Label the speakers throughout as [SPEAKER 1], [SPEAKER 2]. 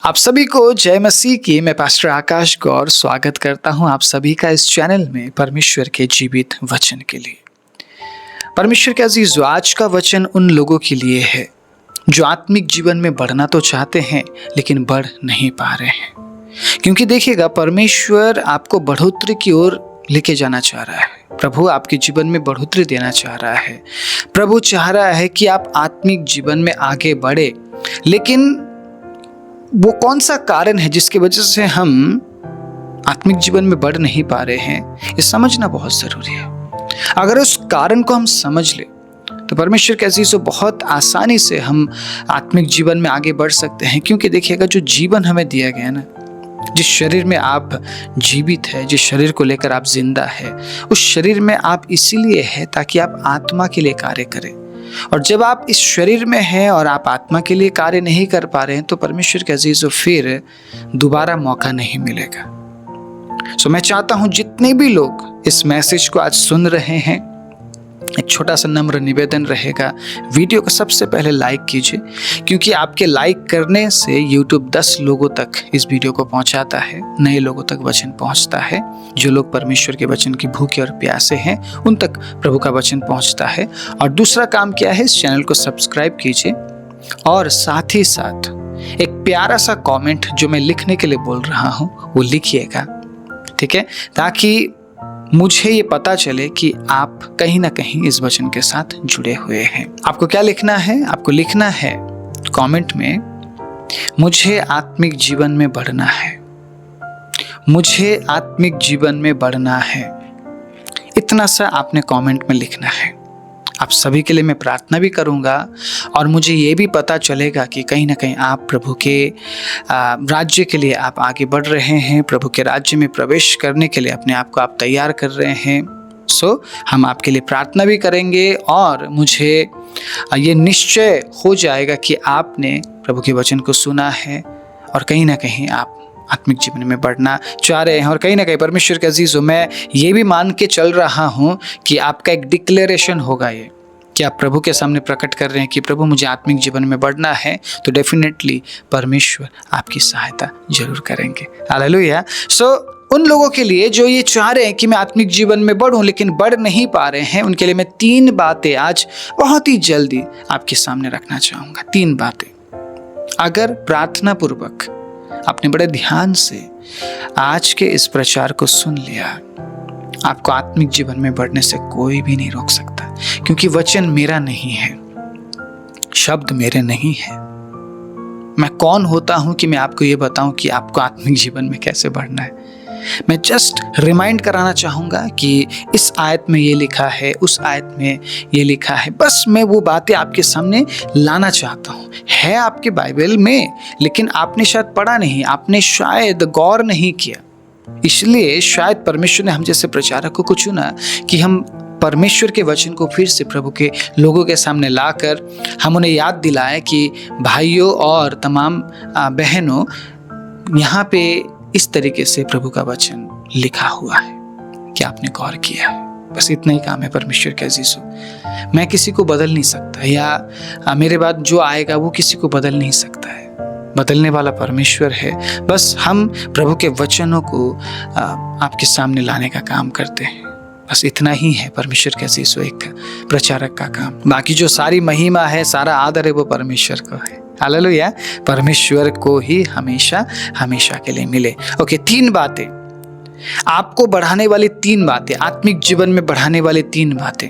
[SPEAKER 1] आप सभी को जय मसीह की। मैं पास्टर आकाश गौर स्वागत करता हूं आप सभी का इस चैनल में परमेश्वर के जीवित वचन के लिए। परमेश्वर के अजीजों, आज का वचन उन लोगों के लिए है जो आत्मिक जीवन में बढ़ना तो चाहते हैं लेकिन बढ़ नहीं पा रहे हैं। क्योंकि देखिएगा, परमेश्वर आपको बढ़ोतरी की ओर लेके जाना चाह रहा है। प्रभु आपके जीवन में बढ़ोतरी देना चाह रहा है। प्रभु चाह रहा है कि आप आत्मिक जीवन में आगे बढ़े, लेकिन वो कौन सा कारण है जिसकी वजह से हम आत्मिक जीवन में बढ़ नहीं पा रहे हैं, ये समझना बहुत जरूरी है। अगर उस कारण को हम समझ ले तो परमेश्वर के अजीजों, बहुत आसानी से हम आत्मिक जीवन में आगे बढ़ सकते हैं। क्योंकि देखिएगा, जो जीवन हमें दिया गया है ना, जिस शरीर में आप जीवित है, जिस शरीर को लेकर आप जिंदा है, उस शरीर में आप इसीलिए है ताकि आप आत्मा के लिए कार्य करें। और जब आप इस शरीर में हैं और आप आत्मा के लिए कार्य नहीं कर पा रहे हैं तो परमेश्वर के अजीजों, फिर दोबारा मौका नहीं मिलेगा। मैं चाहता हूं जितने भी लोग इस मैसेज को आज सुन रहे हैं, एक छोटा सा नम्र निवेदन रहेगा, वीडियो को सबसे पहले लाइक कीजिए। क्योंकि आपके लाइक करने से यूट्यूब 10 लोगों तक इस वीडियो को पहुंचाता है, नए लोगों तक वचन पहुंचता है। जो लोग परमेश्वर के वचन की भूखे और प्यासे हैं, उन तक प्रभु का वचन पहुंचता है। और दूसरा काम क्या है, इस चैनल को सब्सक्राइब कीजिए और साथ ही साथ एक प्यारा सा कॉमेंट जो मैं लिखने के लिए बोल रहा हूँ वो लिखिएगा, ठीक है, ताकि मुझे ये पता चले कि आप कहीं ना कहीं इस वचन के साथ जुड़े हुए हैं। आपको क्या लिखना है? आपको लिखना है कमेंट में, मुझे आत्मिक जीवन में बढ़ना है, मुझे आत्मिक जीवन में बढ़ना है। इतना सा आपने कमेंट में लिखना है। आप सभी के लिए मैं प्रार्थना भी करूंगा और मुझे ये भी पता चलेगा कि कहीं ना कहीं आप प्रभु के राज्य के लिए आप आगे बढ़ रहे हैं, प्रभु के राज्य में प्रवेश करने के लिए अपने आप को आप तैयार कर रहे हैं। हम आपके लिए प्रार्थना भी करेंगे और मुझे ये निश्चय हो जाएगा कि आपने प्रभु के वचन को सुना है और कहीं ना कहीं आप आत्मिक जीवन में बढ़ना चाह रहे हैं। और कहीं ना कहीं परमेश्वर के अजीजों, मैं ये भी मान के चल रहा हूँ कि आपका एक डिक्लेरेशन होगा ये, कि आप प्रभु के सामने प्रकट कर रहे हैं कि प्रभु मुझे आत्मिक जीवन में बढ़ना है, तो डेफिनेटली परमेश्वर आपकी सहायता जरूर करेंगे। हालेलुया। उन लोगों के लिए जो ये चाह रहे हैं कि मैं आत्मिक जीवन में बढ़ूं लेकिन बढ़ नहीं पा रहे हैं, उनके लिए मैं 3 बातें आज बहुत ही जल्दी आपके सामने रखना चाहूँगा। 3 बातें अगर प्रार्थना पूर्वक आपने बड़े ध्यान से आज के इस प्रचार को सुन लिया, आपको आत्मिक जीवन में बढ़ने से कोई भी नहीं रोक सकता। क्योंकि वचन मेरा नहीं है, शब्द मेरे नहीं है। मैं कौन होता हूं कि मैं आपको ये बताऊं कि आपको आत्मिक जीवन में कैसे बढ़ना है। मैं जस्ट रिमाइंड कराना चाहूँगा कि इस आयत में ये लिखा है, उस आयत में ये लिखा है। बस मैं वो बातें आपके सामने लाना चाहता हूँ। है आपके बाइबल में, लेकिन आपने शायद पढ़ा नहीं, आपने शायद गौर नहीं किया। इसलिए शायद परमेश्वर ने हम जैसे प्रचारकों को चुना कि हम परमेश्वर के वचन को फिर से प्रभु के लोगों के सामने लाकर हम उन्हें याद दिलाएं कि भाइयों और तमाम बहनों, यहाँ पे इस तरीके से प्रभु का वचन लिखा हुआ है कि आपने गौर किया है। बस इतना ही काम है परमेश्वर के अजीजों। मैं किसी को बदल नहीं सकता, या मेरे बाद जो आएगा वो किसी को बदल नहीं सकता है। बदलने वाला परमेश्वर है। बस हम प्रभु के वचनों को आपके सामने लाने का काम करते हैं। बस इतना ही है परमेश्वर के अजीजों एक प्रचारक का काम। बाकी जो सारी महिमा है, सारा आदर है, वो परमेश्वर को है। हालेलुया। परमेश्वर को ही हमेशा हमेशा के लिए मिले। ओके, 3 बातें आपको बढ़ाने वाली, 3 बातें आत्मिक जीवन में बढ़ाने वाली, 3 बातें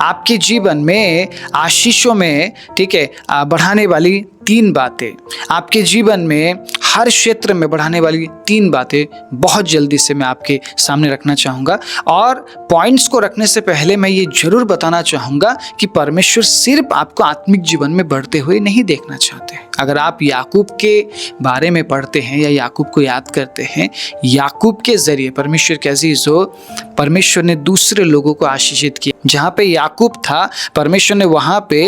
[SPEAKER 1] आपके जीवन में आशीषों में, ठीक है, बढ़ाने वाली 3 बातें, आपके जीवन में हर क्षेत्र में बढ़ाने वाली 3 बातें बहुत जल्दी से मैं आपके सामने रखना चाहूँगा। और पॉइंट्स को रखने से पहले मैं ये जरूर बताना चाहूँगा कि परमेश्वर सिर्फ आपको आत्मिक जीवन में बढ़ते हुए नहीं देखना चाहते। अगर आप याकूब के बारे में पढ़ते हैं या याकूब को याद करते हैं, याकूब के जरिए परमेश्वर के अजीजों, परमेश्वर ने दूसरे लोगों को आशीषित किया। जहाँ पे याकूब था, परमेश्वर ने वहाँ पे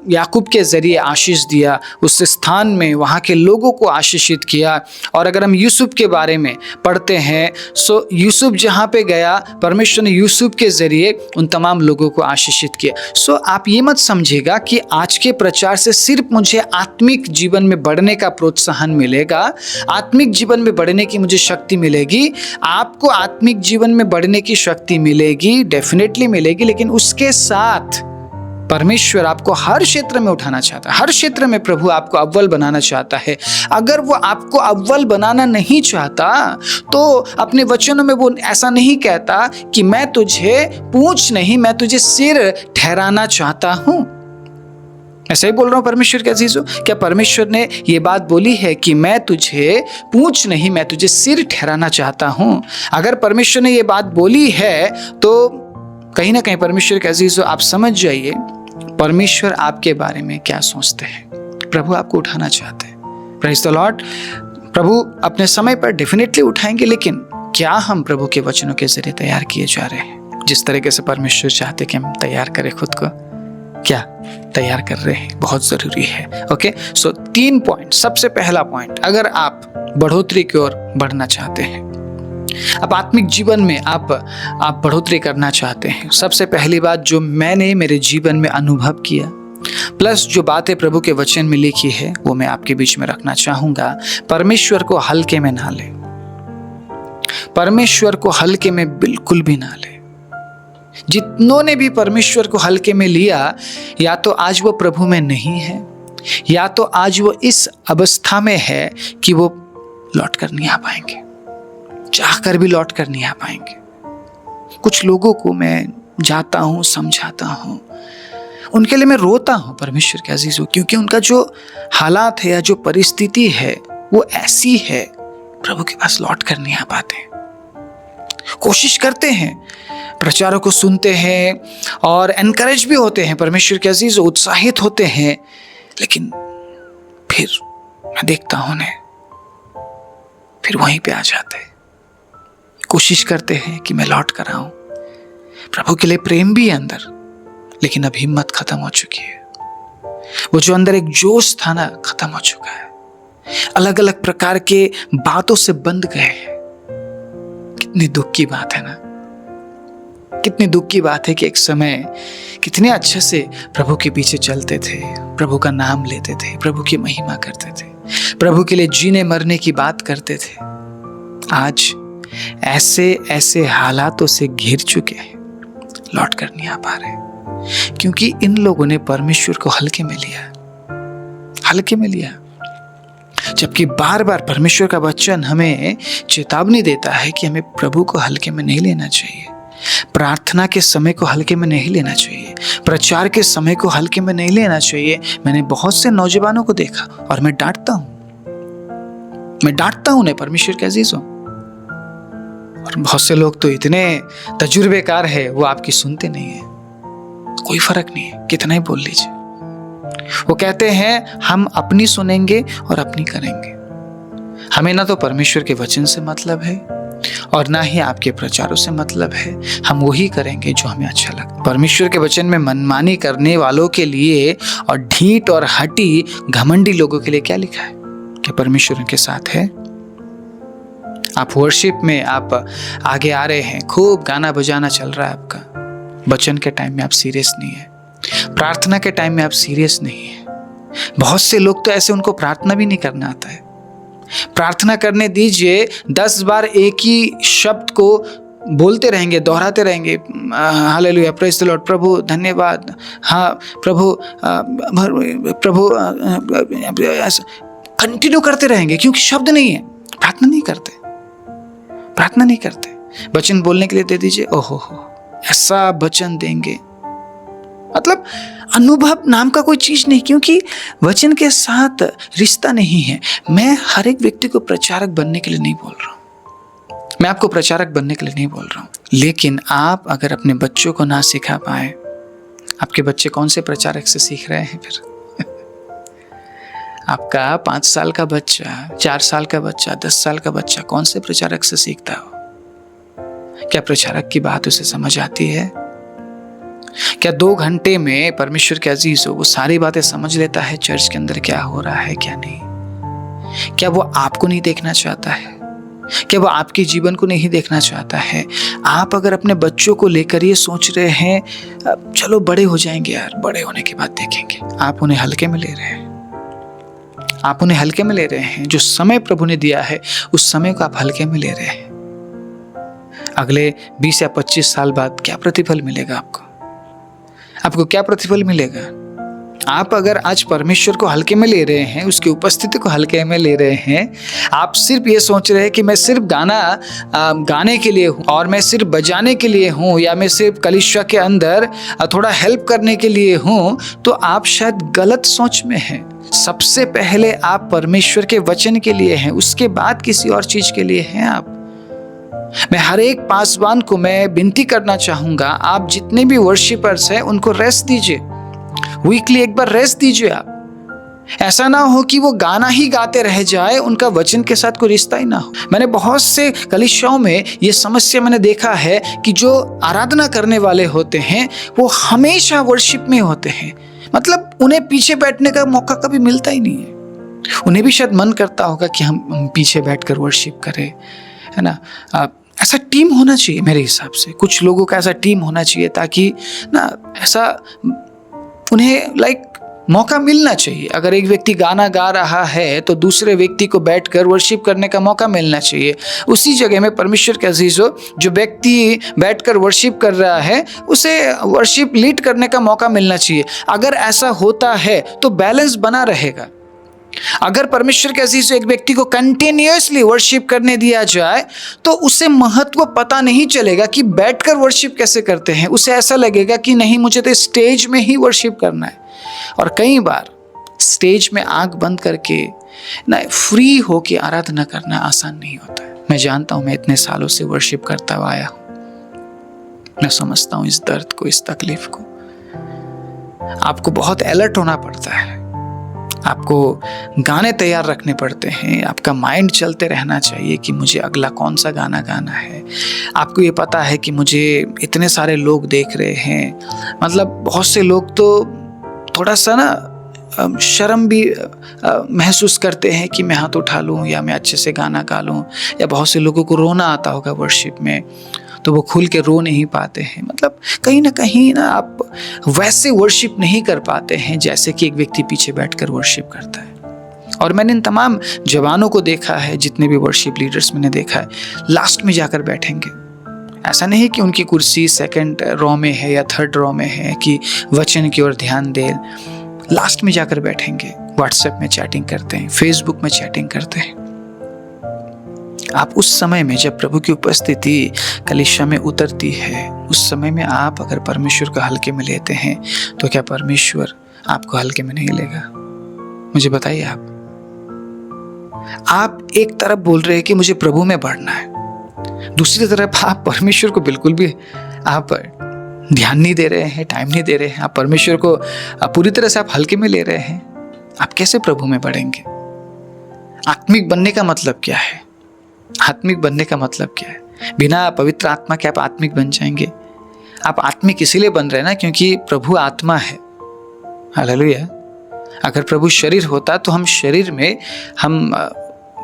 [SPEAKER 1] याकूब के ज़रिए आशीष दिया, उस स्थान में वहाँ के लोगों को आशीषित किया। और अगर हम यूसुफ के बारे में पढ़ते हैं, सो यूसुफ जहाँ पे गया, परमेश्वर ने यूसुफ के ज़रिए उन तमाम लोगों को आशीषित किया। सो आप ये मत समझिएगा कि आज के प्रचार से सिर्फ मुझे आत्मिक जीवन में बढ़ने का प्रोत्साहन मिलेगा, आत्मिक जीवन में बढ़ने की मुझे शक्ति मिलेगी। आपको आत्मिक जीवन में बढ़ने की शक्ति मिलेगी, डेफिनेटली मिलेगी, लेकिन उसके साथ परमेश्वर आपको हर क्षेत्र में उठाना चाहता है। हर क्षेत्र में प्रभु आपको अव्वल बनाना चाहता है। अगर वो आपको अव्वल बनाना नहीं चाहता तो अपने वचनों में वो ऐसा नहीं कहता कि मैं तुझे पूंछ नहीं, मैं तुझे सिर ठहराना चाहता हूं। ऐसा ही बोल रहा हूं परमेश्वर के अजीजों। क्या परमेश्वर ने ये बात बोली है कि मैं तुझे पूंछ नहीं, मैं तुझे सिर ठहराना चाहता हूं? अगर परमेश्वर ने ये बात बोली है तो कहीं ना कहीं परमेश्वर के अजीजों आप समझ जाइए परमेश्वर आपके बारे में क्या सोचते हैं। प्रभु आपको उठाना चाहते हैं। Praise the Lord. प्रभु अपने समय पर डेफिनेटली उठाएंगे, लेकिन क्या हम प्रभु के वचनों के जरिए तैयार किए जा रहे हैं? जिस तरीके से परमेश्वर चाहते कि हम तैयार करें खुद को, क्या तैयार कर रहे हैं? बहुत जरूरी है। ओके, सो 3 पॉइंट। सबसे पहला पॉइंट, अगर आप बढ़ोतरी की ओर बढ़ना चाहते हैं, अब आत्मिक जीवन में आप बढ़ोतरी करना चाहते हैं, सबसे पहली बात जो मैंने मेरे जीवन में अनुभव किया, प्लस जो बातें प्रभु के वचन में लिखी है, वो मैं आपके बीच में रखना चाहूंगा। परमेश्वर को हल्के में ना ले, परमेश्वर को हल्के में बिल्कुल भी ना ले। जितनों ने भी परमेश्वर को हल्के में लिया, या तो आज वो प्रभु में नहीं है, या तो आज वो इस अवस्था में है कि वो लौट कर नहीं आ पाएंगे, चाहकर भी लौट कर नहीं आ पाएंगे। कुछ लोगों को मैं जाता हूं, समझाता हूं, उनके लिए मैं रोता हूं परमेश्वर के अजीजों, क्योंकि उनका जो हालात है या जो परिस्थिति है वो ऐसी है, प्रभु के पास लौट कर नहीं आ पाते। कोशिश करते हैं, प्रचारों को सुनते हैं और एनकरेज भी होते हैं, परमेश्वर के अजीजों उत्साहित होते हैं, लेकिन फिर मैं देखता हूं उन्हें, फिर वहीं पे आ जाते हैं। कोशिश करते हैं कि मैं लौट कर आऊं, प्रभु के लिए प्रेम भी है अंदर, लेकिन अब हिम्मत खत्म हो चुकी है। वो जो अंदर एक जोश था ना, खत्म हो चुका है। अलग अलग प्रकार के बातों से बंध गए हैं। कितनी दुख की बात है ना, कितनी दुख की बात है कि एक समय कितने अच्छे से प्रभु के पीछे चलते थे, प्रभु का नाम लेते थे, प्रभु की महिमा करते थे, प्रभु के लिए जीने मरने की बात करते थे। आज ऐसे ऐसे हालातों से घिर चुके हैं, लौट कर नहीं आ पा रहे, क्योंकि इन लोगों ने परमेश्वर को हल्के में लिया, हल्के में लिया। जबकि बार बार परमेश्वर का वचन हमें चेतावनी देता है कि हमें प्रभु को हल्के में नहीं लेना चाहिए, प्रार्थना के समय को हल्के में नहीं लेना चाहिए, प्रचार के समय को हल्के में नहीं लेना चाहिए। मैंने बहुत से नौजवानों को देखा और मैं डांटता हूं उन्हें परमेश्वर के अजीजों। और बहुत से लोग तो इतने तजुर्बेकार है, वो आपकी सुनते नहीं है, कोई फर्क नहीं है, कितना ही बोल लीजिए। वो कहते हैं हम अपनी सुनेंगे और अपनी करेंगे, हमें ना तो परमेश्वर के वचन से मतलब है और ना ही आपके प्रचारों से मतलब है, हम वही करेंगे जो हमें अच्छा लगता। परमेश्वर के वचन में मनमानी करने वालों के लिए और ढीठ और हटी घमंडी लोगों के लिए क्या लिखा है? कि परमेश्वर उनके साथ है। आप वर्शिप में आप आगे आ रहे हैं, खूब गाना बजाना चल रहा है आपका, वचन के टाइम में आप सीरियस नहीं है, प्रार्थना के टाइम में आप सीरियस नहीं है। बहुत से लोग तो ऐसे, उनको प्रार्थना भी नहीं करना आता है। प्रार्थना करने दीजिए, 10 बार एक ही शब्द को बोलते रहेंगे, दोहराते रहेंगे, हालेलुया, प्रेज़ द लॉर्ड, प्रभु धन्यवाद, हाँ प्रभु, प्रभु, कंटिन्यू करते रहेंगे, क्योंकि शब्द नहीं है। प्रार्थना नहीं करते, प्रार्थना नहीं करते। वचन बोलने के लिए दे दीजिए, ओहो हो, ऐसा वचन देंगे, मतलब अनुभव नाम का कोई चीज नहीं, क्योंकि वचन के साथ रिश्ता नहीं है। मैं हर एक व्यक्ति को प्रचारक बनने के लिए नहीं बोल रहा हूं, मैं आपको प्रचारक बनने के लिए नहीं बोल रहा हूं, लेकिन आप अगर अपने बच्चों को ना सिखा पाए, आपके बच्चे कौन से प्रचारक से सीख रहे हैं फिर? आपका 5 साल का बच्चा, 4 साल का बच्चा, 10 साल का बच्चा कौन से प्रचारक से सीखता हो? क्या प्रचारक की बात उसे समझ आती है? क्या 2 घंटे में परमेश्वर के अजीज हो वो सारी बातें समझ लेता है चर्च के अंदर क्या हो रहा है क्या नहीं? क्या वो आपको नहीं देखना चाहता है? क्या वो आपके जीवन को नहीं देखना चाहता है? आप अगर अपने बच्चों को लेकर ये सोच रहे हैं चलो बड़े हो जाएंगे यार, बड़े होने के बाद देखेंगे, आप उन्हें हल्के में ले रहे हैं। आप उन्हें हल्के में ले रहे हैं। जो समय प्रभु ने दिया है उस समय को आप हल्के में ले रहे हैं। अगले 20 या 25 साल बाद क्या प्रतिफल मिलेगा आपको? आपको क्या प्रतिफल मिलेगा? आप अगर आज परमेश्वर को हल्के में ले रहे हैं, उसकी उपस्थिति को हल्के में ले रहे हैं, आप सिर्फ ये सोच रहे हैं कि मैं सिर्फ गाने के लिए हूँ और मैं सिर्फ बजाने के लिए हूँ या मैं सिर्फ कलीसिया के अंदर थोड़ा हेल्प करने के लिए हूँ, तो आप शायद गलत सोच में हैं। सबसे पहले आप परमेश्वर के वचन के लिए हैं, उसके बाद किसी और चीज के लिए हैं आप। मैं हर एक पासवान को मैं विनती करना चाहूंगा, आप जितने भी वर्शिपर्स हैं उनको रेस्ट दीजिए, वीकली एक बार रेस्ट दीजिए आप। ऐसा ना हो कि वो गाना ही गाते रह जाए, उनका वचन के साथ कोई रिश्ता ही ना हो। मैंने बहुत से कलीसियाओं में ये समस्या मैंने देखा है कि जो आराधना करने वाले होते हैं वो हमेशा वर्शिप में होते हैं, मतलब उन्हें पीछे बैठने का मौका कभी मिलता ही नहीं है। उन्हें भी शायद मन करता होगा कि हम पीछे बैठकर वर्शिप करें, है ना। ऐसा टीम होना चाहिए मेरे हिसाब से, कुछ लोगों का ऐसा टीम होना चाहिए ताकि ना ऐसा उन्हें मौका मिलना चाहिए। अगर एक व्यक्ति गाना गा रहा है तो दूसरे व्यक्ति को बैठकर वर्शिप करने का मौका मिलना चाहिए। उसी जगह में परमेश्वर के अजीजों, जो व्यक्ति बैठकर वर्शिप कर रहा है उसे वर्शिप लीड करने का मौका मिलना चाहिए। अगर ऐसा होता है तो बैलेंस बना रहेगा। अगर परमेश्वर के अजीजों एक व्यक्ति को कंटिन्यूअसली वर्शिप करने दिया जाए तो उसे महत्व पता नहीं चलेगा कि बैठकर वर्शिप कैसे करते हैं। उसे ऐसा लगेगा कि नहीं, मुझे तो स्टेज में ही वर्शिप करना है। और कई बार स्टेज में आंख बंद करके ना फ्री होके आराधना करना आसान नहीं होता है। मैं जानता हूं, मैं इतने सालों से वर्शिप करता हुआ आया हूं, मैं समझता हूं इस दर्द को, इस तकलीफ को। आपको बहुत अलर्ट होना पड़ता है, आपको गाने तैयार रखने पड़ते हैं, आपका माइंड चलते रहना चाहिए कि मुझे अगला कौन सा गाना गाना है। आपको ये पता है कि मुझे इतने सारे लोग देख रहे हैं, मतलब बहुत से लोग तो थोड़ा सा ना शर्म भी महसूस करते हैं कि मैं हाथ उठा लूँ या मैं अच्छे से गाना गा लूँ। या बहुत से लोगों को रोना आता होगा वर्शिप में, तो वो खुल के रो नहीं पाते हैं। मतलब कहीं ना आप वैसे वर्शिप नहीं कर पाते हैं जैसे कि एक व्यक्ति पीछे बैठकर वर्शिप करता है। और मैंने इन तमाम जवानों को देखा है, जितने भी वर्शिप लीडर्स मैंने देखा है, लास्ट में जाकर बैठेंगे। ऐसा नहीं कि उनकी कुर्सी 2nd रो में है या 3rd रो में है कि वचन की ओर ध्यान दें। लास्ट में जाकर बैठेंगे, व्हाट्सएप में चैटिंग करते हैं, फेसबुक में चैटिंग करते हैं। आप उस समय में जब प्रभु की उपस्थिति कलीसिया में उतरती है, उस समय में आप अगर परमेश्वर को हल्के में लेते हैं तो क्या परमेश्वर आपको हल्के में नहीं लेगा? मुझे बताइए। आप एक तरफ बोल रहे हैं कि मुझे प्रभु में बढ़ना है, दूसरी तरफ आप परमेश्वर को बिल्कुल भी आप ध्यान नहीं दे रहे हैं, टाइम नहीं दे रहे हैं। आप परमेश्वर को पूरी तरह से आप हल्के में ले रहे हैं। आप कैसे प्रभु में बढ़ेंगे? आत्मिक बनने का मतलब क्या है? आत्मिक बनने का मतलब क्या है? बिना पवित्र आत्मा के आप आत्मिक बन जाएंगे? आप आत्मिक इसीलिए बन रहे हैं ना क्योंकि प्रभु आत्मा है। हालेलुया। अगर प्रभु शरीर होता तो हम शरीर में हम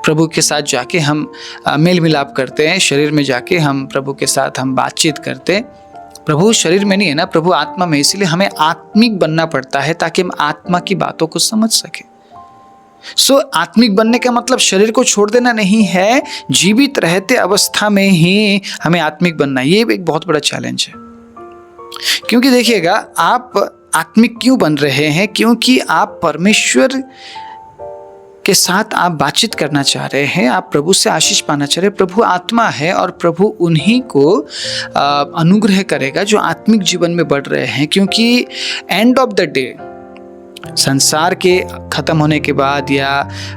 [SPEAKER 1] प्रभु के साथ जाके हम मेल मिलाप करते हैं, शरीर में जाके हम प्रभु के साथ हम बातचीत करते हैं। प्रभु शरीर में नहीं है ना, प्रभु आत्मा में, इसलिए हमें आत्मिक बनना पड़ता है ताकि हम आत्मा की बातों को समझ सके। आत्मिक बनने का मतलब शरीर को छोड़ देना नहीं है, जीवित रहते अवस्था में ही हमें आत्मिक बनना है। ये एक बहुत बड़ा चैलेंज है। क्योंकि देखिएगा, आप आत्मिक क्यों बन रहे हैं? क्योंकि आप परमेश्वर के साथ आप बातचीत करना चाह रहे हैं, आप प्रभु से आशीष पाना चाह रहे हैं। प्रभु आत्मा है और प्रभु उन्हीं को अनुग्रह करेगा जो आत्मिक जीवन में बढ़ रहे हैं। क्योंकि एंड ऑफ द डे, संसार के खत्म होने के बाद या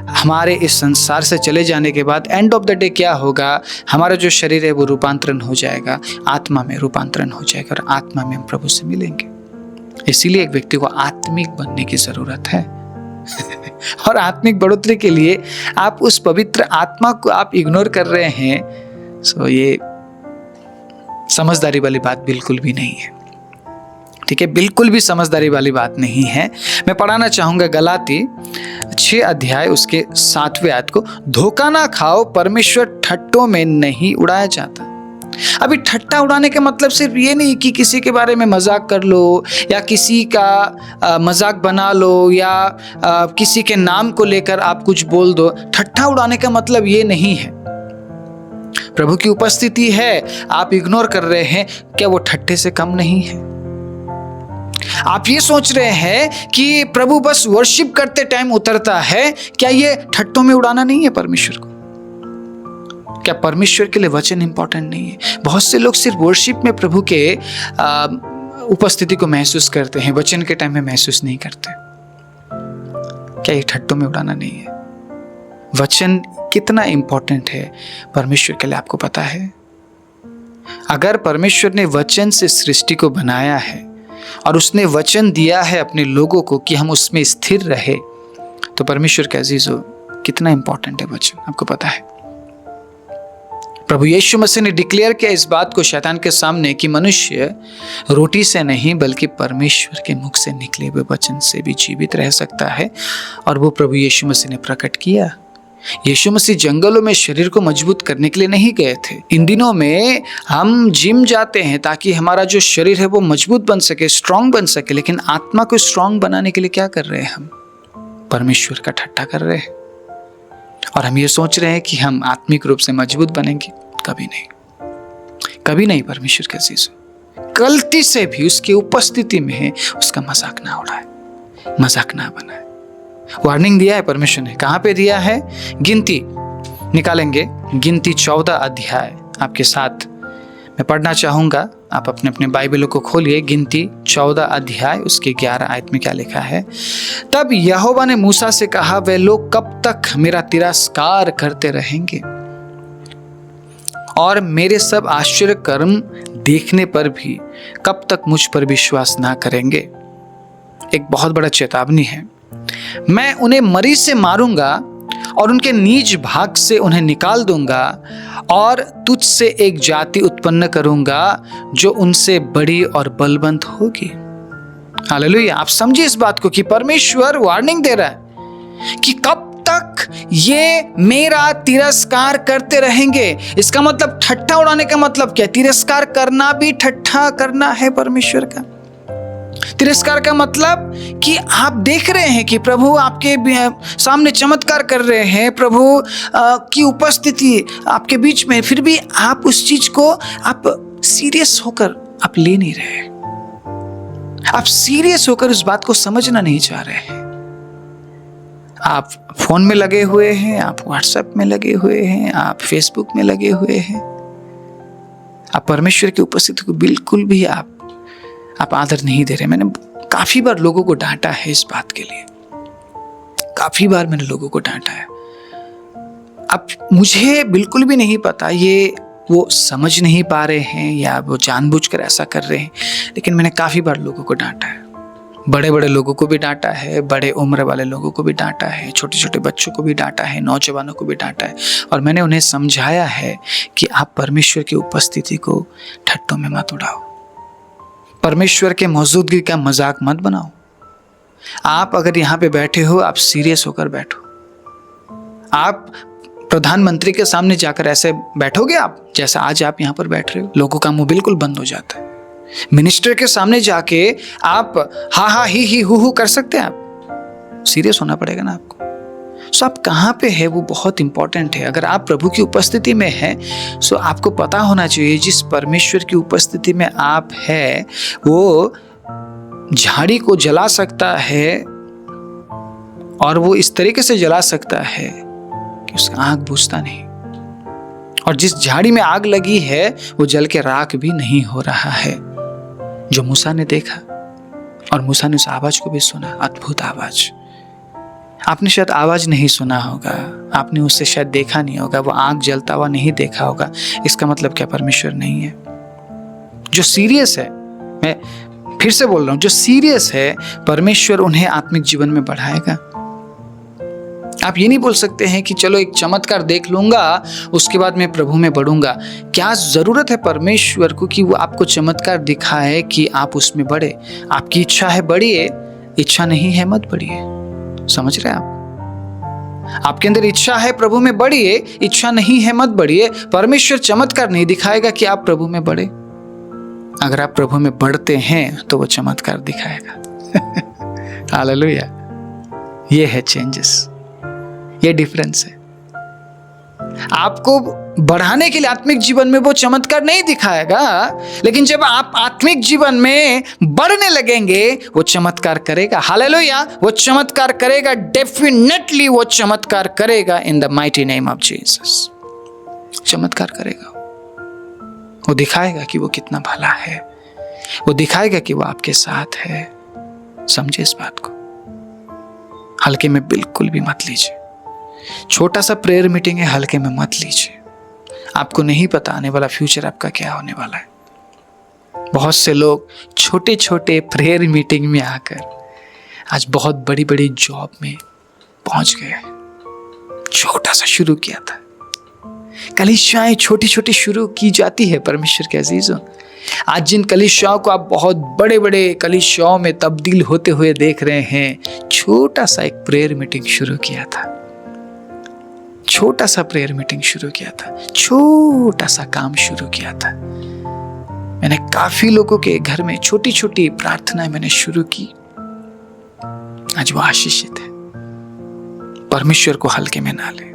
[SPEAKER 1] हमारे इस संसार से चले जाने के बाद एंड ऑफ द डे क्या होगा? हमारा जो शरीर है वो रूपांतरण हो जाएगा, आत्मा में रूपांतरण हो जाएगा और आत्मा में हम प्रभु से मिलेंगे। इसीलिए एक व्यक्ति को आत्मिक बनने की जरूरत है। और आत्मिक बढ़ोतरी के लिए आप उस पवित्र आत्मा को आप इग्नोर कर रहे हैं। ये समझदारी वाली बात बिल्कुल भी नहीं है। ठीक है, बिल्कुल भी समझदारी वाली बात नहीं है। मैं पढ़ाना चाहूंगा गलाती 6 अध्याय उसके 7वें आयत को। धोखा ना खाओ, परमेश्वर ठट्टों में नहीं उड़ाया जाता। अभी ठट्टा उड़ाने का मतलब सिर्फ ये नहीं कि किसी के बारे में मजाक कर लो या किसी का मजाक बना लो या किसी के नाम को लेकर आप कुछ बोल दो। ठट्टा उड़ाने का मतलब ये नहीं है। प्रभु की उपस्थिति है, आप इग्नोर कर रहे हैं, क्या वो ठट्टे से कम नहीं है? आप ये सोच रहे हैं कि प्रभु बस वर्शिप करते टाइम उतरता है, क्या ये ठट्टों में उड़ाना नहीं है परमेश्वर को? क्या परमेश्वर के लिए वचन इंपॉर्टेंट नहीं है? बहुत से लोग सिर्फ वर्शिप में प्रभु के उपस्थिति को महसूस करते हैं, वचन के टाइम में महसूस नहीं करते। क्या ये ठट्टों में उड़ाना नहीं है? वचन कितना इंपॉर्टेंट है परमेश्वर के लिए आपको पता है? अगर परमेश्वर ने वचन से सृष्टि को बनाया है और उसने वचन दिया है अपने लोगों को कि हम उसमें स्थिर रहे, तो परमेश्वर के अजीजों कितना इंपॉर्टेंट है वचन, आपको पता है। प्रभु यीशु मसीह ने डिक्लेयर किया इस बात को शैतान के सामने कि मनुष्य रोटी से नहीं बल्कि परमेश्वर के मुख से निकले हुए वचन से भी जीवित रह सकता है, और वो प्रभु यीशु मसीह ने प्रकट किया। यीशु मसीह जंगलों में शरीर को मजबूत करने के लिए नहीं गए थे। इन दिनों में हम जिम जाते हैं ताकि हमारा जो शरीर है वो मजबूत बन सके, स्ट्रांग बन सके, लेकिन आत्मा को स्ट्रांग बनाने के लिए क्या कर रहे हैं हम? परमेश्वर का ठट्टा कर रहे हैं, और हम ये सोच रहे हैं कि हम आत्मिक रूप से मजबूत बनेंगे। कभी नहीं, कभी नहीं। परमेश्वर के अजीजों, गलती से भी उसकी उपस्थिति में उसका मजाक ना उड़ाए, मजाक ना बनाए। वार्निंग दिया है परमेश्वर ने। कहां पे दिया है? गिनती निकालेंगे, गिनती 14 अध्याय आपके साथ मैं पढ़ना चाहूंगा। आप अपने अपने बाइबलों को खोलिए। गिनती 14 अध्याय उसके 11 आयत में क्या लिखा है? तब यहोवा ने मूसा से कहा, वे लोग कब तक मेरा तिरस्कार करते रहेंगे और मेरे सब आश्चर्य कर्म देखने पर भी कब तक मुझ पर विश्वास ना करेंगे? एक बहुत बड़ा चेतावनी है। मैं उन्हें मरी से मारूंगा और उनके नीच भाग से उन्हें निकाल दूंगा और तुझसे एक जाति उत्पन्न करूंगा जो उनसे बड़ी और बलवंत होगी। हालेलुया। आप समझिए इस बात को कि परमेश्वर वार्निंग दे रहा है कि कब तक ये मेरा तिरस्कार करते रहेंगे। इसका मतलब ठट्ठा उड़ाने का मतलब क्या? तिरस्कार करना भी ठट्ठा करना है परमेश्वर का। तिरस्कार का मतलब कि आप देख रहे हैं कि प्रभु आपके सामने चमत्कार कर रहे हैं, प्रभु की उपस्थिति आपके बीच में, फिर भी आप उस चीज को आप सीरियस होकर आप ले नहीं रहे। आप सीरियस होकर उस बात को समझना नहीं चाह रहे हैं। आप फोन में लगे हुए हैं, आप व्हाट्सएप में लगे हुए हैं, आप फेसबुक में लगे हुए हैं। आप परमेश्वर की उपस्थिति को बिल्कुल भी आप आदर नहीं दे रहे। मैंने काफी बार लोगों को डांटा है इस बात के लिए, काफी बार मैंने लोगों को डांटा है। अब मुझे बिल्कुल भी नहीं पता ये वो समझ नहीं पा रहे हैं या वो जानबूझकर ऐसा कर रहे हैं, लेकिन मैंने काफी बार लोगों को डांटा है। बड़े बड़े लोगों को भी डांटा है, बड़े उम्र वाले लोगों को भी डांटा है, छोटे छोटे बच्चों को भी डांटा है, नौजवानों को भी डांटा है, और मैंने उन्हें समझाया है कि आप परमेश्वर की उपस्थिति को ठट्टों में मत उड़ाओ, परमेश्वर के मौजूदगी का मजाक मत बनाओ। आप अगर यहाँ पे बैठे हो, आप सीरियस होकर बैठो। आप प्रधानमंत्री के सामने जाकर ऐसे बैठोगे आप जैसा आज आप यहाँ पर बैठ रहे हो, लोगों का मुंह बिल्कुल बंद हो जाता है। मिनिस्टर के सामने जाके आप हा हा ही हु कर सकते हैं? आप सीरियस होना पड़ेगा ना आपको। सो आप कहाँ पे है वो बहुत इंपॉर्टेंट है। अगर आप प्रभु की उपस्थिति में हैं, सो आपको पता होना चाहिए जिस परमेश्वर की उपस्थिति में आप है वो झाड़ी को जला सकता है, और वो इस तरीके से जला सकता है कि उसका आग बुझता नहीं, और जिस झाड़ी में आग लगी है वो जल के राख भी नहीं हो रहा है। जो मूसा ने देखा, और मूसा ने उस आवाज को भी सुना, अद्भुत आवाज। आपने शायद आवाज नहीं सुना होगा, आपने उससे शायद देखा नहीं होगा, वो आग जलता हुआ नहीं देखा होगा। इसका मतलब क्या? परमेश्वर नहीं है। जो सीरियस है, मैं फिर से बोल रहा हूं, जो सीरियस है, परमेश्वर उन्हें आत्मिक जीवन में बढ़ाएगा। आप ये नहीं बोल सकते हैं कि चलो एक चमत्कार देख लूंगा उसके बाद मैं प्रभु में बढ़ूंगा। क्या जरूरत है परमेश्वर को कि वो आपको चमत्कार दिखाए कि आप उसमें बढ़े? आपकी इच्छा है बढ़िए, इच्छा नहीं है मत बढ़िए। समझ रहे हैं आप? आपके अंदर इच्छा है प्रभु में बढ़िए, इच्छा नहीं है मत बढ़िए। परमेश्वर चमत्कार नहीं दिखाएगा कि आप प्रभु में बढ़े। अगर आप प्रभु में बढ़ते हैं तो वो चमत्कार दिखाएगा। हालेलुया। ये है चेंजेस, ये डिफरेंस है। आपको बढ़ाने के लिए आत्मिक जीवन में वो चमत्कार नहीं दिखाएगा, लेकिन जब आप आत्मिक जीवन में बढ़ने लगेंगे वो चमत्कार करेगा। हालेलुया। वो चमत्कार करेगा, डेफिनेटली वो चमत्कार करेगा in the mighty name of Jesus. चमत्कार करेगा। वो दिखाएगा कि वो कितना भला है, वो दिखाएगा कि वो आपके साथ है। समझे इस बात को? हल्के में बिल्कुल भी मत लीजिए। छोटा सा प्रेयर मीटिंग है, हल्के में मत लीजिए। आपको नहीं पता आने वाला फ्यूचर आपका क्या होने वाला है। बहुत से लोग छोटे छोटे प्रेयर मीटिंग में आकर आज बहुत बड़ी बड़ी जॉब में पहुंच गए। छोटा सा शुरू किया था। कलीसियाएं छोटी छोटी शुरू की जाती है परमेश्वर के अजीजों। आज जिन कलीसियाओं को आप बहुत बड़े बड़े कलीसियाओं में तब्दील होते हुए देख रहे हैं, छोटा सा एक प्रेयर मीटिंग शुरू किया था। छोटा सा प्रेयर मीटिंग शुरू किया था, छोटा सा काम शुरू किया था। मैंने काफी लोगों के घर में छोटी छोटी प्रार्थनाएं मैंने शुरू की। आज वो आशीषित है। परमेश्वर को हल्के में ना ले।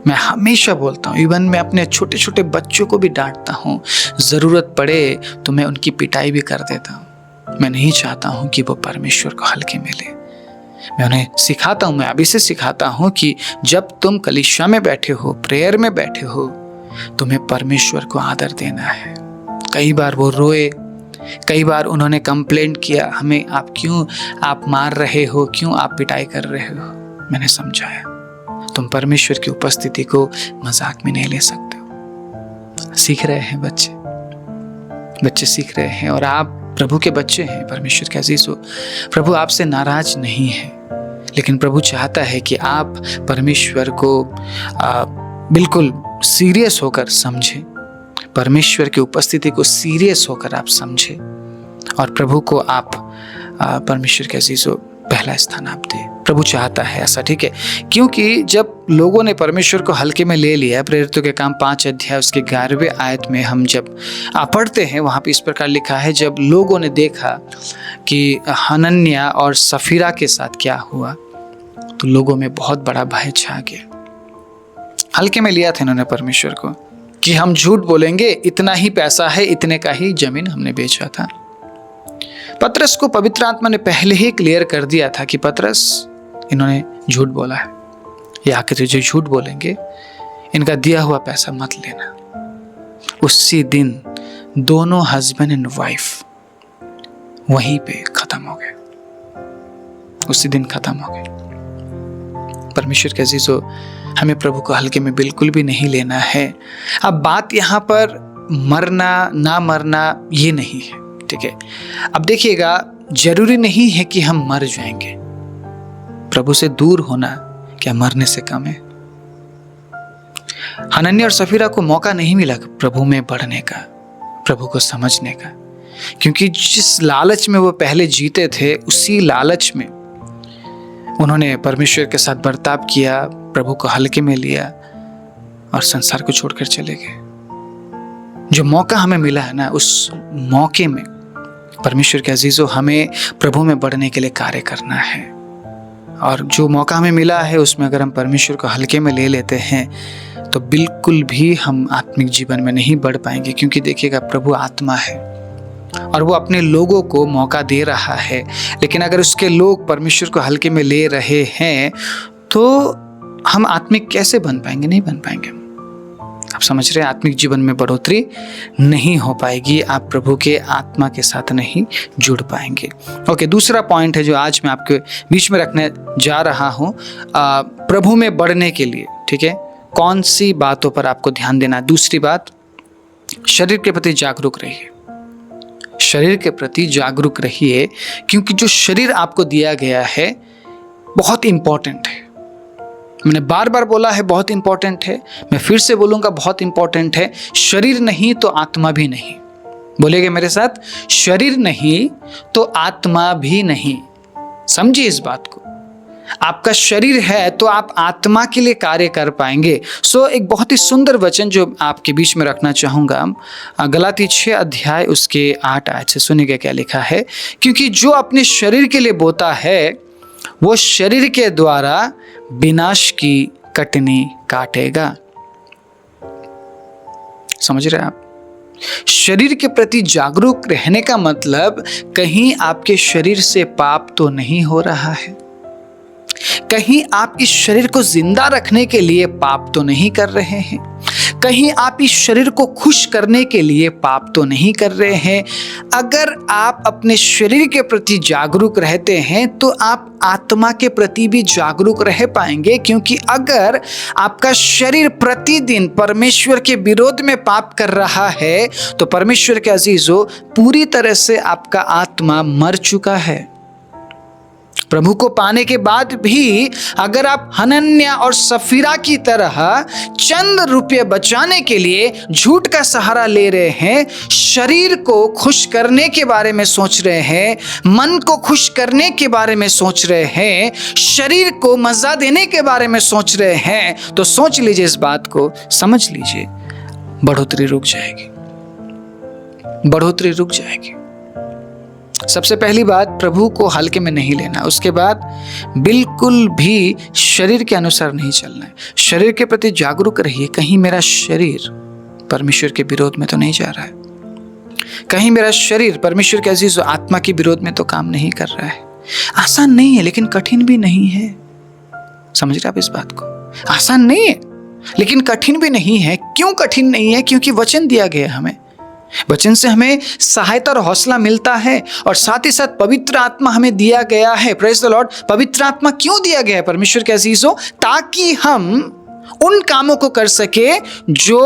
[SPEAKER 1] मैं हमेशा बोलता हूं, इवन मैं अपने छोटे छोटे बच्चों को भी डांटता हूं, जरूरत पड़े तो मैं उनकी पिटाई भी कर देता हूं। मैं नहीं चाहता हूं कि वो परमेश्वर को हल्के में ले। मैं उन्हें सिखाता हूं, मैं अभी से सिखाता हूं कि जब तुम कलीसिया में बैठे हो, प्रेयर में बैठे हो, तुम्हें परमेश्वर को आदर देना है। कई बार वो रोए, कई बार उन्होंने कंप्लेंट किया, हमें आप मार रहे हो, क्यों आप पिटाई कर रहे हो। मैंने समझाया तुम परमेश्वर की उपस्थिति को मजाक में नहीं ले सकते हो। सीख रहे हैं बच्चे सीख रहे हैं, और आप प्रभु के बच्चे हैं, परमेश्वर के अजीज हो। प्रभु आपसे नाराज नहीं है, लेकिन प्रभु चाहता है कि आप परमेश्वर को बिल्कुल सीरियस होकर समझें, परमेश्वर की उपस्थिति को सीरियस होकर आप समझें, और प्रभु को आप परमेश्वर के अजीज हो पहला स्थान आप दें। प्रभु चाहता है ऐसा, ठीक है? क्योंकि जब लोगों ने परमेश्वर को हल्के में ले लिया, प्रेरितों के काम 5 अध्याय उसके 11वें आयत में हम जब पढ़ते हैं, वहाँ पे इस प्रकार लिखा है, जब लोगों ने देखा कि हनन्याह और सफीरा के साथ क्या हुआ, तो लोगों में बहुत बड़ा भय छा गया। हल्के में लिया था इन्होंने परमेश्वर को कि हम झूठ बोलेंगे, इतना ही पैसा है, इतने का ही जमीन हमने बेचा था। पतरस को पवित्र आत्मा ने पहले ही क्लियर कर दिया था कि पतरस, इन्होंने झूठ बोला है, ये आकर जो झूठ बोलेंगे, इनका दिया हुआ पैसा मत लेना। उसी दिन दोनों हस्बैंड एंड वाइफ वहीं पे खत्म हो गए। उसी दिन खत्म हो गए। परमेश्वर के अजीजों, हमें प्रभु को हल्के में बिल्कुल भी नहीं लेना है। अब बात यहाँ पर मरना ना मरना ये नहीं है, ठीक है? अब देखिएगा, जरूरी नहीं है कि हम मर जाएंगे। प्रभु से दूर होना क्या मरने से कम है? हनन्याह और सफीरा को मौका नहीं मिला प्रभु में बढ़ने का, प्रभु को समझने का, क्योंकि जिस लालच में वो पहले जीते थे, उसी लालच में उन्होंने परमेश्वर के साथ बर्ताव किया, प्रभु को हल्के में लिया और संसार को छोड़कर चले गए। जो मौका हमें मिला है ना, उस मौके में परमेश्वर के अजीजों, हमें प्रभु में बढ़ने के लिए कार्य करना है। और जो मौका हमें मिला है उसमें अगर हम परमेश्वर को हल्के में ले लेते हैं तो बिल्कुल भी हम आत्मिक जीवन में नहीं बढ़ पाएंगे। क्योंकि देखिएगा, प्रभु आत्मा है और वो अपने लोगों को मौका दे रहा है, लेकिन अगर उसके लोग परमेश्वर को हल्के में ले रहे हैं तो हम आत्मिक कैसे बन पाएंगे? नहीं बन पाएंगे। आप समझ रहे हैं? आत्मिक जीवन में बढ़ोतरी नहीं हो पाएगी, आप प्रभु के आत्मा के साथ नहीं जुड़ पाएंगे। ओके, दूसरा पॉइंट है जो आज मैं आपके बीच में रखने जा रहा हूँ, प्रभु में बढ़ने के लिए, ठीक है, कौन सी बातों पर आपको ध्यान देना है? दूसरी बात, शरीर के प्रति जागरूक रहिए। शरीर के प्रति जागरूक रहिए, क्योंकि जो शरीर आपको दिया गया है बहुत इंपॉर्टेंट है। मैंने बार बार बोला है, बहुत इंपॉर्टेंट है, मैं फिर से बोलूंगा, बहुत इंपॉर्टेंट है। शरीर नहीं तो आत्मा भी नहीं। बोलेंगे मेरे साथ, शरीर नहीं तो आत्मा भी नहीं। समझिए इस बात को। आपका शरीर है तो आप आत्मा के लिए कार्य कर पाएंगे। एक बहुत ही सुंदर वचन जो आपके बीच में रखना चाहूंगा, गलाती 6 अध्याय उसके 8 आयत से सुनिएगा क्या लिखा है। क्योंकि जो अपने शरीर के लिए बोता है वो शरीर के द्वारा विनाश की कटनी काटेगा। समझ रहे हैं आप? शरीर के प्रति जागरूक रहने का मतलब कहीं आपके शरीर से पाप तो नहीं हो रहा है, कहीं आप इस शरीर को जिंदा रखने के लिए पाप तो नहीं कर रहे हैं, कहीं आप इस शरीर को खुश करने के लिए पाप तो नहीं कर रहे हैं। अगर आप अपने शरीर के प्रति जागरूक रहते हैं तो आप आत्मा के प्रति भी जागरूक रह पाएंगे। क्योंकि अगर आपका शरीर प्रतिदिन परमेश्वर के विरोध में पाप कर रहा है तो परमेश्वर के अजीजों, पूरी तरह से आपका आत्मा मर चुका है। प्रभु को पाने के बाद भी अगर आप हनन्या और सफीरा की तरह चंद रुपये बचाने के लिए झूठ का सहारा ले रहे हैं, शरीर को खुश करने के बारे में सोच रहे हैं, मन को खुश करने के बारे में सोच रहे हैं, शरीर को मजा देने के बारे में सोच रहे हैं, तो सोच लीजिए इस बात को, समझ लीजिए, बढ़ोतरी रुक जाएगी, बढ़ोतरी रुक जाएगी। सबसे पहली बात, प्रभु को हल्के में नहीं लेना। उसके बाद बिल्कुल भी शरीर के अनुसार नहीं चलना है। शरीर के प्रति जागरूक रहिए, कहीं मेरा शरीर परमेश्वर के विरोध में तो नहीं जा रहा है, कहीं मेरा शरीर परमेश्वर के अजीज आत्मा के विरोध में तो काम नहीं कर रहा है। आसान नहीं है लेकिन कठिन भी नहीं है। समझ रहे आप इस बात को? आसान नहीं है लेकिन कठिन भी नहीं है। क्यों कठिन नहीं है? क्योंकि वचन दिया गया है हमें, वचन से हमें सहायता और हौसला मिलता है, और साथ ही साथ पवित्र आत्मा हमें दिया गया है। Praise the Lord. पवित्र आत्मा क्यों दिया गया है परमेश्वर के अजीजों? ताकि हम उन कामों को कर सके जो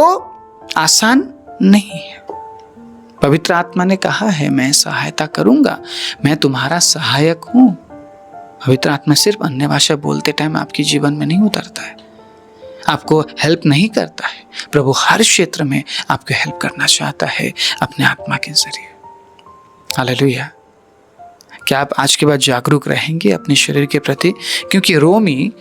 [SPEAKER 1] आसान नहीं है। पवित्र आत्मा ने कहा है, मैं सहायता करूंगा, मैं तुम्हारा सहायक हूं। पवित्र आत्मा सिर्फ अन्य भाषा बोलते टाइम आपके जीवन में नहीं उतरता है, आपको हेल्प नहीं करता है। प्रभु हर क्षेत्र में आपको हेल्प करना चाहता है अपने आत्मा के जरिए। हालेलुया। क्या आप आज के बाद जागरूक रहेंगे अपने शरीर के प्रति? क्योंकि रोमी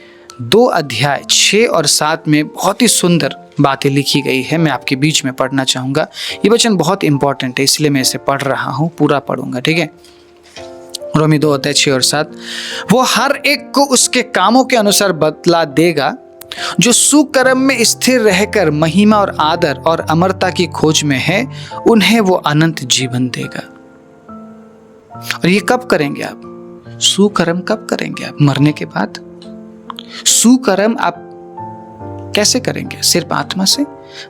[SPEAKER 1] 2 अध्याय 6 और 7 में बहुत ही सुंदर बातें लिखी गई है। मैं आपके बीच में पढ़ना चाहूँगा। ये वचन बहुत इंपॉर्टेंट है, इसलिए मैं इसे पढ़ रहा हूँ, पूरा पढ़ूंगा, ठीक है? रोमी 2 अध्याय 6 और 7, वो हर एक को उसके कामों के अनुसार बदला देगा। जो सुकर्म में स्थिर रहकर महिमा और आदर और अमरता की खोज में है, उन्हें वो अनंत जीवन देगा। और ये कब करेंगे आप? सुकर्म कब करेंगे आप? मरने के बाद। सुकर्म आप कैसे करेंगे? सिर्फ आत्मा से?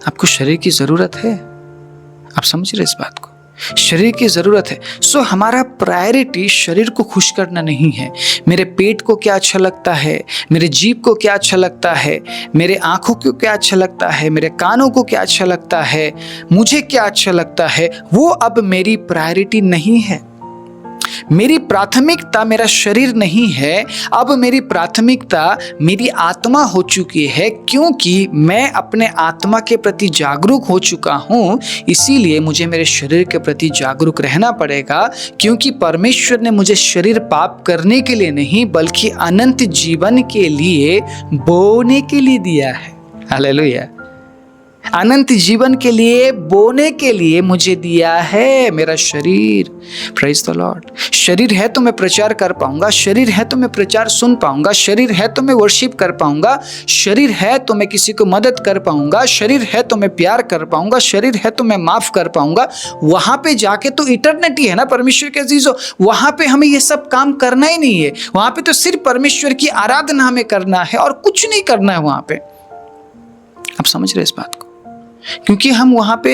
[SPEAKER 1] आपको शरीर की जरूरत है। आप समझ रहे इस बात को? शरीर की जरूरत है। हमारा प्रायोरिटी शरीर को खुश करना नहीं है। मेरे पेट को क्या अच्छा लगता है, मेरे जीभ को क्या अच्छा लगता है, मेरे आंखों को क्या अच्छा लगता है, मेरे कानों को क्या अच्छा लगता है, मुझे क्या अच्छा लगता है, वो अब मेरी प्रायोरिटी नहीं है। मेरी प्राथमिकता मेरा शरीर नहीं है, अब मेरी प्राथमिकता मेरी आत्मा हो चुकी है। क्योंकि मैं अपने आत्मा के प्रति जागरूक हो चुका हूं, इसीलिए मुझे मेरे शरीर के प्रति जागरूक रहना पड़ेगा। क्योंकि परमेश्वर ने मुझे शरीर पाप करने के लिए नहीं बल्कि अनंत जीवन के लिए बोने के लिए दिया है। हालेलुया। अनंत जीवन के लिए बोने के लिए मुझे दिया है मेरा शरीर। Praise the Lord. शरीर है तो मैं प्रचार कर पाऊंगा, शरीर है तो मैं प्रचार सुन पाऊंगा, शरीर है तो मैं वर्शिप कर पाऊंगा, शरीर है तो मैं किसी को मदद कर पाऊंगा, शरीर है तो मैं प्यार कर पाऊंगा, शरीर है तो मैं माफ कर पाऊंगा। वहां पे जाके तो इटर्निटी है ना परमेश्वर के अजीजों। वहां पे हमें ये सब काम करना ही नहीं है। वहां पे तो सिर्फ परमेश्वर की आराधना हमें करना है और कुछ नहीं करना है वहां पे। आप समझ रहे इस बात को? क्योंकि हम वहां पे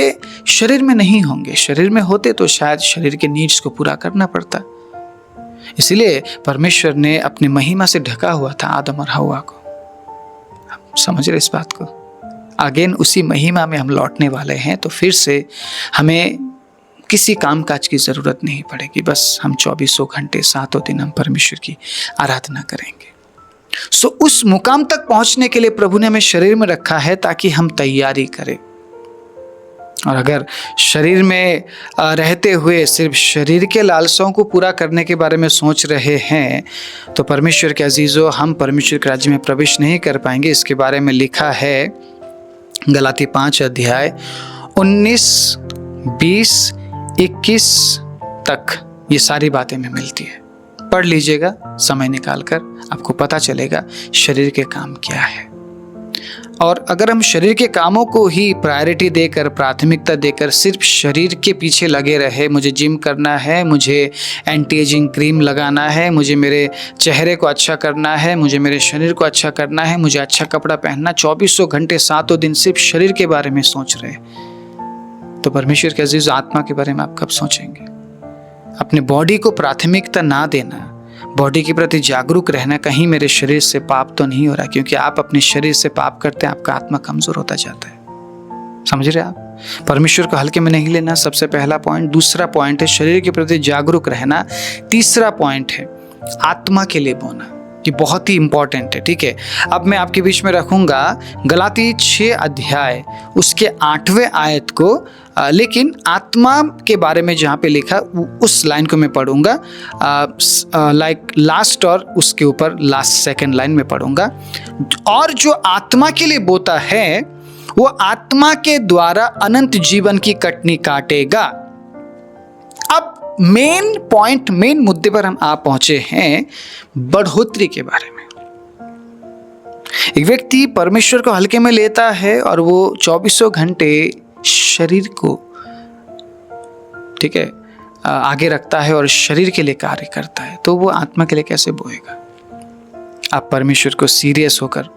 [SPEAKER 1] शरीर में नहीं होंगे। शरीर में होते तो शायद शरीर के नीड्स को पूरा करना पड़ता। इसलिए परमेश्वर ने अपने महिमा से ढका हुआ था आदम और हव्वा को। आप समझ रहे इस बात को? अगेन उसी महिमा में हम लौटने वाले हैं, तो फिर से हमें किसी काम काज की जरूरत नहीं पड़ेगी। बस हम 24 घंटे 7 दिन हम परमेश्वर की आराधना करेंगे। सो उस मुकाम तक पहुंचने के लिए प्रभु ने हमें शरीर में रखा है ताकि हम तैयारी करें। और अगर शरीर में रहते हुए सिर्फ शरीर के लालसाओं को पूरा करने के बारे में सोच रहे हैं तो परमेश्वर के अजीजों, हम परमेश्वर के राज्य में प्रवेश नहीं कर पाएंगे। इसके बारे में लिखा है गलाती 5 अध्याय 19, 20, 21 तक ये सारी बातें में मिलती है। पढ़ लीजिएगा समय निकालकर, आपको पता चलेगा शरीर के काम क्या है। और अगर हम शरीर के कामों को ही प्रायोरिटी देकर, प्राथमिकता देकर सिर्फ शरीर के पीछे लगे रहे, मुझे जिम करना है, मुझे एंटी एजिंग क्रीम लगाना है, मुझे मेरे चेहरे को अच्छा करना है, मुझे मेरे शरीर को अच्छा करना है, मुझे अच्छा कपड़ा पहनना, 2400 घंटे 7 दिन सिर्फ शरीर के बारे में सोच रहे, तो परमेश्वर के अजीज आत्मा के बारे में आप कब सोचेंगे? अपने बॉडी को प्राथमिकता ना देना, बॉडी के प्रति जागरूक रहना, कहीं मेरे शरीर से पाप तो नहीं हो रहा, क्योंकि आप अपने शरीर से पाप करते हैं आपका आत्मा कमजोर होता जाता है। समझ रहे आप? परमेश्वर को हल्के में नहीं लेना, सबसे पहला पॉइंट। दूसरा पॉइंट है शरीर के प्रति जागरूक रहना। तीसरा पॉइंट है आत्मा के लिए बोना, कि बहुत ही इंपॉर्टेंट है। ठीक है, अब मैं आपके बीच में रखूंगा गलाती 6 अध्याय उसके 8वें आयत को, लेकिन आत्मा के बारे में जहाँ पे लिखा उस लाइन को मैं पढ़ूंगा, लाइक लास्ट और उसके ऊपर लास्ट सेकंड लाइन में पढ़ूंगा। और जो आत्मा के लिए बोता है वो आत्मा के द्वारा अनंत जीवन की कटनी काटेगा। अब मेन पॉइंट, मेन मुद्दे पर हम आ पहुंचे हैं, बढ़ोतरी के बारे में। एक व्यक्ति परमेश्वर को हल्के में लेता है और वो 2400 घंटे शरीर को, ठीक है, आगे रखता है और शरीर के लिए कार्य करता है, तो वो आत्मा के लिए कैसे बोएगा? आप परमेश्वर को सीरियस होकर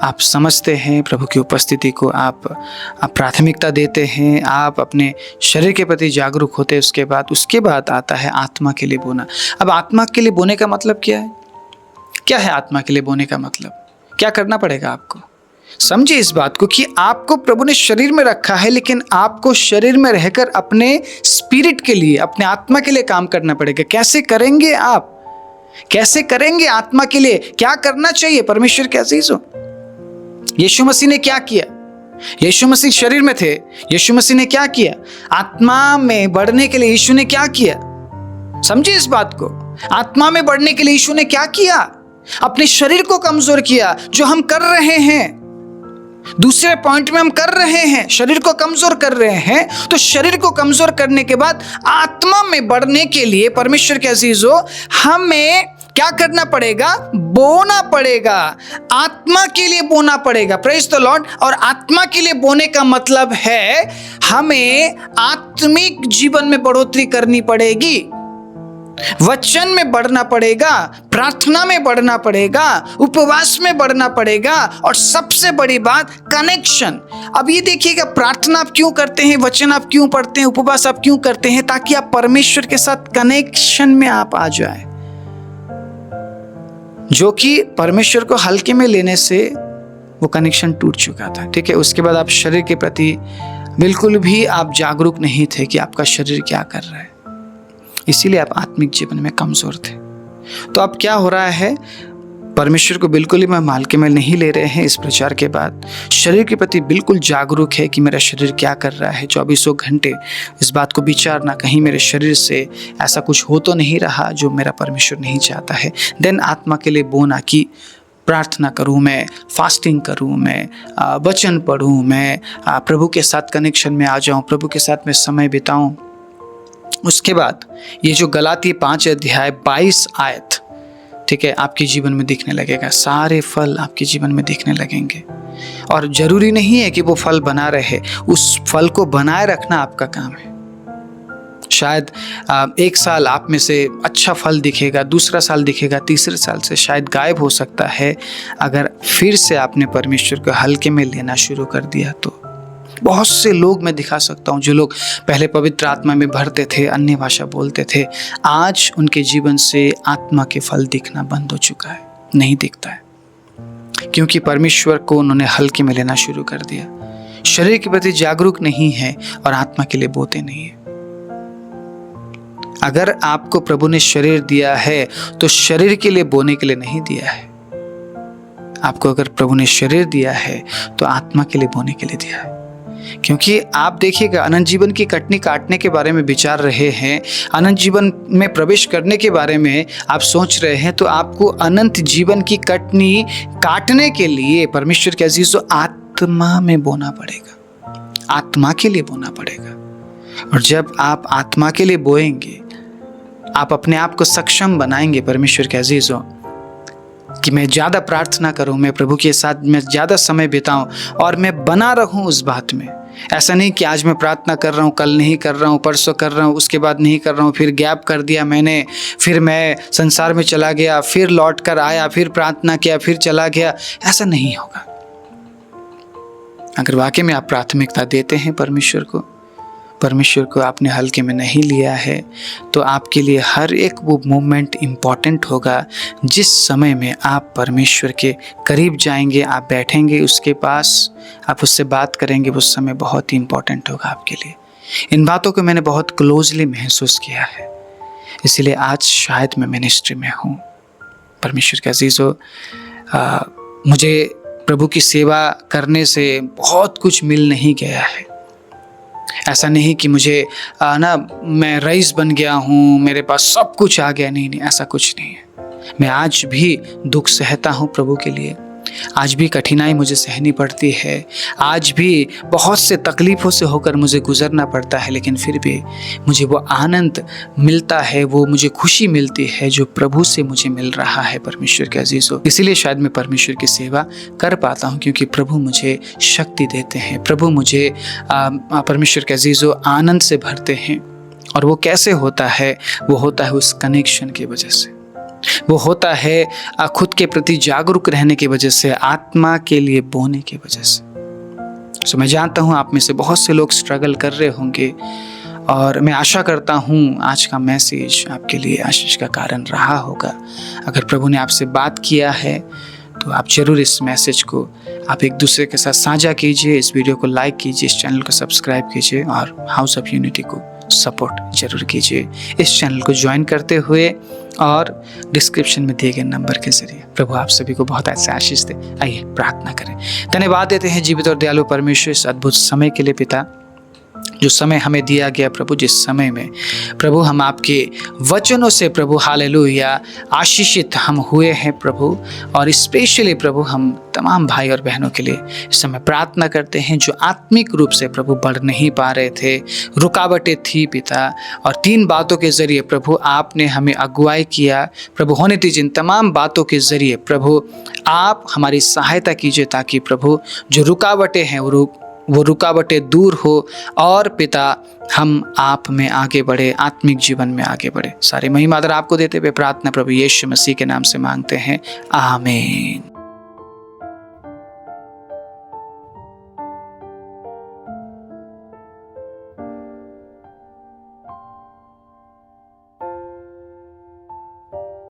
[SPEAKER 1] आप समझते हैं, प्रभु की उपस्थिति को आप प्राथमिकता देते हैं, आप अपने शरीर के प्रति जागरूक होते हैं। उसके बाद आता है आत्मा के लिए बोना। अब आत्मा के लिए बोने का मतलब क्या है? क्या है आत्मा के लिए बोने का मतलब? क्या करना पड़ेगा आपको? समझिए इस बात को कि आपको प्रभु ने शरीर में रखा है, लेकिन आपको शरीर में रहकर अपने स्पिरिट के लिए, अपने आत्मा के लिए काम करना पड़ेगा। कैसे करेंगे आप? कैसे करेंगे आत्मा के लिए? क्या करना चाहिए? परमेश्वर के अजीजों, यीशु मसीह ने क्या किया? यीशु मसीह शरीर में थे, यीशु मसीह ने क्या किया? आत्मा में बढ़ने के लिए यीशु ने क्या किया? समझिए इस बात को, आत्मा में बढ़ने के लिए यीशु ने क्या किया? अपने शरीर को कमजोर किया, जो हम कर रहे हैं। दूसरे पॉइंट में हम कर रहे हैं, शरीर को कमजोर कर रहे हैं। तो शरीर को कमजोर करने के बाद आत्मा में बढ़ने के लिए परमेश्वर के अजीजों हमें क्या करना पड़ेगा? बोना पड़ेगा, आत्मा के लिए बोना पड़ेगा। Praise the Lord. और आत्मा के लिए बोने का मतलब है हमें आत्मिक जीवन में बढ़ोतरी करनी पड़ेगी, वचन में बढ़ना पड़ेगा, प्रार्थना में बढ़ना पड़ेगा, उपवास में बढ़ना पड़ेगा, और सबसे बड़ी बात कनेक्शन। अब ये देखिएगा, प्रार्थना आप क्यों करते हैं, वचन आप क्यों पढ़ते हैं, उपवास आप क्यों करते हैं? ताकि आप परमेश्वर के साथ कनेक्शन में आप आ जाए, जो कि परमेश्वर को हल्के में लेने से वो कनेक्शन टूट चुका था। ठीक है, उसके बाद आप शरीर के प्रति बिल्कुल भी आप जागरूक नहीं थे कि आपका शरीर क्या कर रहा है, इसीलिए आप आत्मिक जीवन में कमजोर थे। तो अब क्या हो रहा है? परमेश्वर को बिल्कुल ही हम हल्के में नहीं ले रहे हैं। इस प्रचार के बाद शरीर के प्रति बिल्कुल जागरूक है कि मेरा शरीर क्या कर रहा है। 2400 घंटे इस बात को विचारना, कहीं मेरे शरीर से ऐसा कुछ हो तो नहीं रहा जो मेरा परमेश्वर नहीं चाहता है। देन आत्मा के लिए बोना कि प्रार्थना करूँ मैं, फास्टिंग करूँ मैं, वचन पढ़ूँ मैं, प्रभु के साथ कनेक्शन में आ जाऊँ, प्रभु के साथ में समय बिताऊँ। उसके बाद ये जो गलाती 5 अध्याय 22 आयत, ठीक है, आपके जीवन में दिखने लगेगा, सारे फल आपके जीवन में दिखने लगेंगे। और जरूरी नहीं है कि वो फल बना रहे, उस फल को बनाए रखना आपका काम है। शायद एक साल आप में से अच्छा फल दिखेगा, दूसरा साल दिखेगा, तीसरे साल से शायद गायब हो सकता है, अगर फिर से आपने परमेश्वर को हल्के में लेना शुरू कर दिया तो। बहुत से लोग मैं दिखा सकता हूँ जो लोग पहले पवित्र आत्मा में भरते थे, अन्य भाषा बोलते थे, आज उनके जीवन से आत्मा के फल दिखना बंद हो चुका है, नहीं दिखता है, क्योंकि परमेश्वर को उन्होंने हल्के में लेना शुरू कर दिया। शरीर के प्रति जागरूक नहीं है और आत्मा के लिए बोते नहीं है। अगर आपको प्रभु ने शरीर दिया है तो शरीर के लिए बोने के लिए नहीं दिया है। आपको अगर प्रभु ने शरीर दिया है तो आत्मा के लिए बोने के लिए दिया है। क्योंकि आप देखिएगा, अनंत जीवन की कटनी काटने के बारे में विचार रहे हैं, अनंत जीवन में प्रवेश करने के बारे में आप सोच रहे हैं, तो आपको अनंत जीवन की कटनी काटने के लिए परमेश्वर के अजीजों आत्मा में बोना पड़ेगा, आत्मा के लिए बोना पड़ेगा। और जब आप आत्मा के लिए बोएंगे, आप अपने आप को सक्षम बनाएंगे परमेश्वर के अजीजों कि मैं ज़्यादा प्रार्थना करूं, मैं प्रभु के साथ मैं ज़्यादा समय बिताऊं और मैं बना रहूं उस बात में। ऐसा नहीं कि आज मैं प्रार्थना कर रहा हूं, कल नहीं कर रहा हूं, परसों कर रहा हूं, उसके बाद नहीं कर रहा हूं, फिर गैप कर दिया मैंने, फिर मैं संसार में चला गया, फिर लौट कर आया, फिर प्रार्थना किया, फिर चला गया। ऐसा नहीं होगा। अगर वाकई में आप प्राथमिकता देते हैं परमेश्वर को आपने हल्के में नहीं लिया है, तो आपके लिए हर एक वो मोमेंट इम्पॉर्टेंट होगा जिस समय में आप परमेश्वर के करीब जाएंगे, आप बैठेंगे उसके पास, आप उससे बात करेंगे, वो समय बहुत ही इम्पॉर्टेंट होगा आपके लिए। इन बातों को मैंने बहुत क्लोजली महसूस किया है, इसीलिए आज शायद मैं मिनिस्ट्री में हूँ। परमेश्वर के अजीज़ों, मुझे प्रभु की सेवा करने से बहुत कुछ मिल नहीं गया है। ऐसा नहीं कि मुझे मैं रईस बन गया हूँ, मेरे पास सब कुछ आ गया, नहीं, ऐसा कुछ नहीं है। मैं आज भी दुख सहता हूँ प्रभु के लिए, आज भी कठिनाई मुझे सहनी पड़ती है, आज भी बहुत से तकलीफ़ों से होकर मुझे गुजरना पड़ता है, लेकिन फिर भी मुझे वो आनंद मिलता है, वो मुझे खुशी मिलती है जो प्रभु से मुझे मिल रहा है परमेश्वर के अजीज़ों। इसीलिए शायद मैं परमेश्वर की सेवा कर पाता हूँ, क्योंकि प्रभु मुझे शक्ति देते हैं, प्रभु मुझे परमेश्वर के अजीज़ों आनंद से भरते हैं। और वो कैसे होता है? वो होता है उस कनेक्शन की वजह से, वो होता है खुद के प्रति जागरूक रहने की वजह से, आत्मा के लिए बोने की वजह से। सो मैं जानता हूँ आप में से बहुत से लोग स्ट्रगल कर रहे होंगे, और मैं आशा करता हूँ आज का मैसेज आपके लिए आशीष का कारण रहा होगा। अगर प्रभु ने आपसे बात किया है तो आप जरूर इस मैसेज को आप एक दूसरे के साथ साझा कीजिए, इस वीडियो को लाइक कीजिए, इस चैनल को सब्सक्राइब कीजिए और हाउस ऑफ यूनिटी को सपोर्ट जरूर कीजिए इस चैनल को ज्वाइन करते हुए, और डिस्क्रिप्शन में दिए गए नंबर के जरिए। प्रभु आप सभी को बहुत ऐसे आशीष दे। आइए प्रार्थना करें। धन्यवाद देते हैं जीवित और दयालु परमेश्वर इस अद्भुत समय के लिए पिता, जो समय हमें दिया गया प्रभु, जिस समय में प्रभु हम आपके वचनों से प्रभु हालेलुया आशीषित हम हुए हैं प्रभु। और स्पेशली प्रभु हम तमाम भाई और बहनों के लिए इस समय प्रार्थना करते हैं जो आत्मिक रूप से प्रभु बढ़ नहीं पा रहे थे, रुकावटें थी पिता, और 3 बातों के जरिए प्रभु आपने हमें अगुवाई किया प्रभु। होने दीजिए इन तमाम बातों के जरिए प्रभु आप हमारी सहायता कीजिए, ताकि प्रभु जो रुकावटें हैं वो रुकावटें दूर हो, और पिता हम आप में आगे बढ़े, आत्मिक जीवन में आगे बढ़े। सारी महिमा आदर आपको देते हुए प्रार्थना प्रभु यीशु मसीह के नाम से मांगते हैं, आमीन।